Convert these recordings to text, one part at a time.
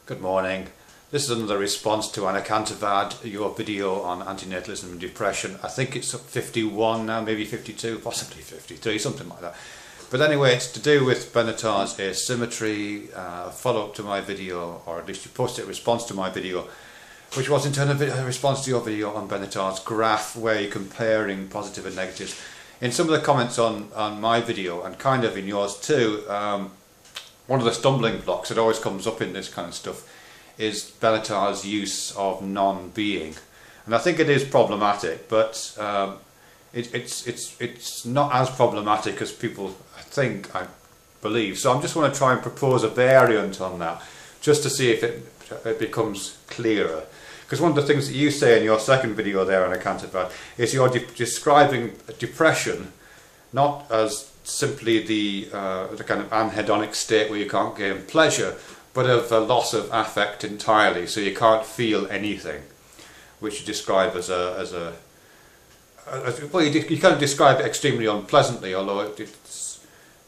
Good morning. This is another response to Anna Cantervad, your video on antinatalism and depression. I think it's 51 now, maybe 52, possibly 53, something like that. But anyway, it's to do with Benatar's asymmetry, follow-up to my video, or at least you posted a response to my video, which was in turn a response to your video on Benatar's graph, where you're comparing positive and negatives. In some of the comments on my video, and kind of in yours too, one of the stumbling blocks that always comes up in this kind of stuff is Benatar's use of non-being, and I think it is problematic, but it's not as problematic as people think, I believe. So I'm just want to try and propose a variant on that, just to see if it becomes clearer. Because one of the things that you say in your second video there on Anti-Depressantism is you're describing depression not as simply the kind of anhedonic state where you can't gain pleasure, but of a loss of affect entirely, so you can't feel anything, which you describe as well, you kind of describe it extremely unpleasantly, although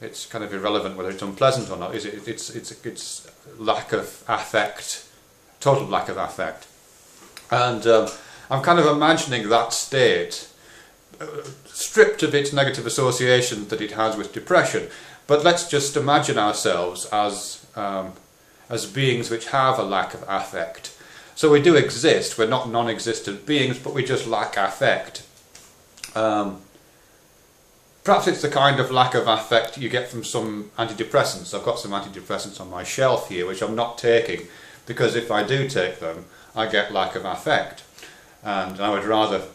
it's kind of irrelevant whether it's unpleasant or not. It's lack of affect, total lack of affect, and I'm kind of imagining that state, stripped of its negative associations that it has with depression, but let's just imagine ourselves as beings which have a lack of affect. So we do exist, we're not non-existent beings, but we just lack affect. Perhaps it's the kind of lack of affect you get from some antidepressants. I've got some antidepressants on my shelf here which I'm not taking, because if I do take them I get lack of affect, and I would rather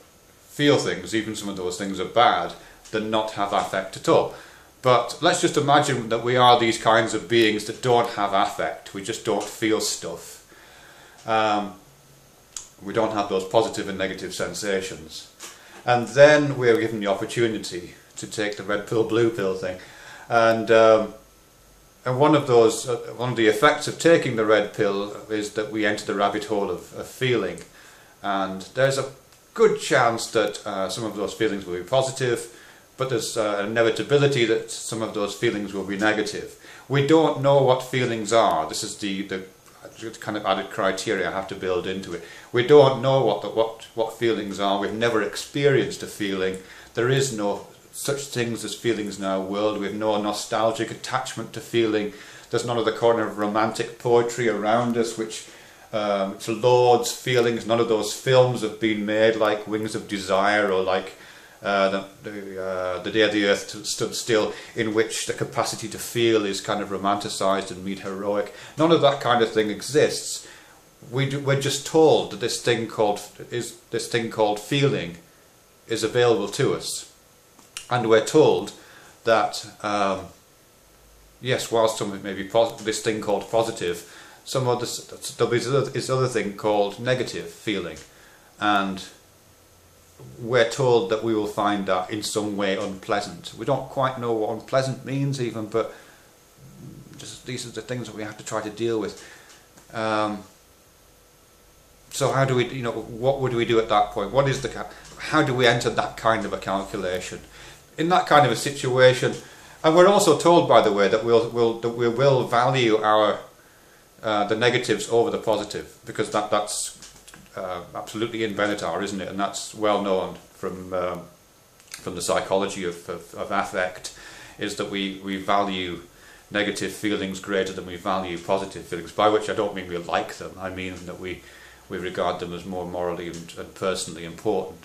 feel things, even some of those things are bad, than not have affect at all. But let's just imagine that we are these kinds of beings that don't have affect. We just don't feel stuff. We don't have those positive and negative sensations. And then we're given the opportunity to take the red pill, blue pill thing. And one of the effects of taking the red pill is that we enter the rabbit hole of feeling. And there's a good chance that some of those feelings will be positive, but there's an inevitability that some of those feelings will be negative. We don't know what feelings are. This is the kind of added criteria I have to build into it. We don't know what feelings are. We've never experienced a feeling. There is no such things as feelings in our world. We have no nostalgic attachment to feeling. There's none of the kind of romantic poetry around us which lauds feelings. None of those films have been made like Wings of Desire or like the Day the Earth Stood Still, in which the capacity to feel is kind of romanticized and made heroic. None of that kind of thing exists. We're just told that this thing called feeling is available to us, and we're told that yes, whilst some of it may be this thing called positive, there'll be this other thing called negative feeling, and we're told that we will find that in some way unpleasant. We don't quite know what unpleasant means even, but just these are the things that we have to try to deal with. So how do we, what would we do at that point? How do we enter that kind of a calculation? In that kind of a situation, and we're also told, by the way, that we will value our the negatives over the positive, because that's absolutely in Benatar, isn't it? And that's well known from the psychology of affect, is that we value negative feelings greater than we value positive feelings, by which I don't mean we like them. I mean that we regard them as more morally and personally important.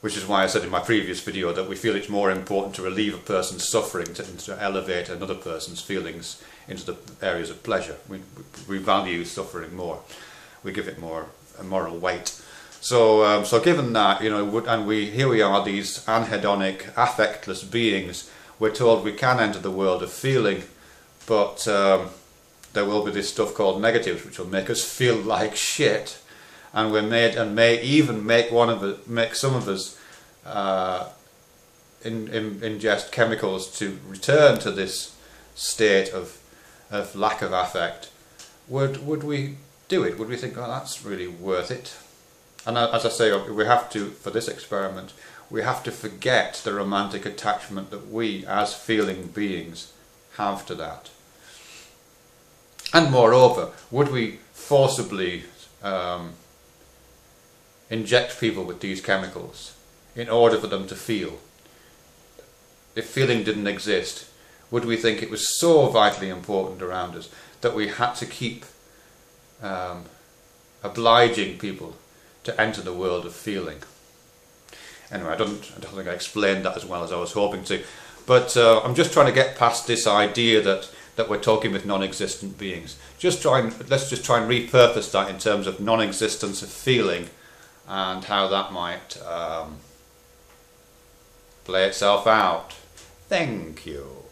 Which is why I said in my previous video that we feel it's more important to relieve a person's suffering than to elevate another person's feelings into the areas of pleasure. We value suffering more. We give it more a moral weight. So given that, and here we are, these anhedonic, affectless beings. We're told we can enter the world of feeling, but there will be this stuff called negatives, which will make us feel like shit. And we're made, and may even make some of us ingest chemicals to return to this state of lack of affect. Would we do it? Would we think, oh, that's really worth it? And as I say, we have to, for this experiment, we have to forget the romantic attachment that we, as feeling beings, have to that. And moreover, would we forcibly inject people with these chemicals in order for them to feel? If feeling didn't exist, would we think it was so vitally important around us that we had to keep obliging people to enter the world of feeling? Anyway, I don't think I explained that as well as I was hoping to, but I'm just trying to get past this idea that we're talking with non-existent beings. Let's just try and repurpose that in terms of non-existence of feeling and how that might play itself out. Thank you.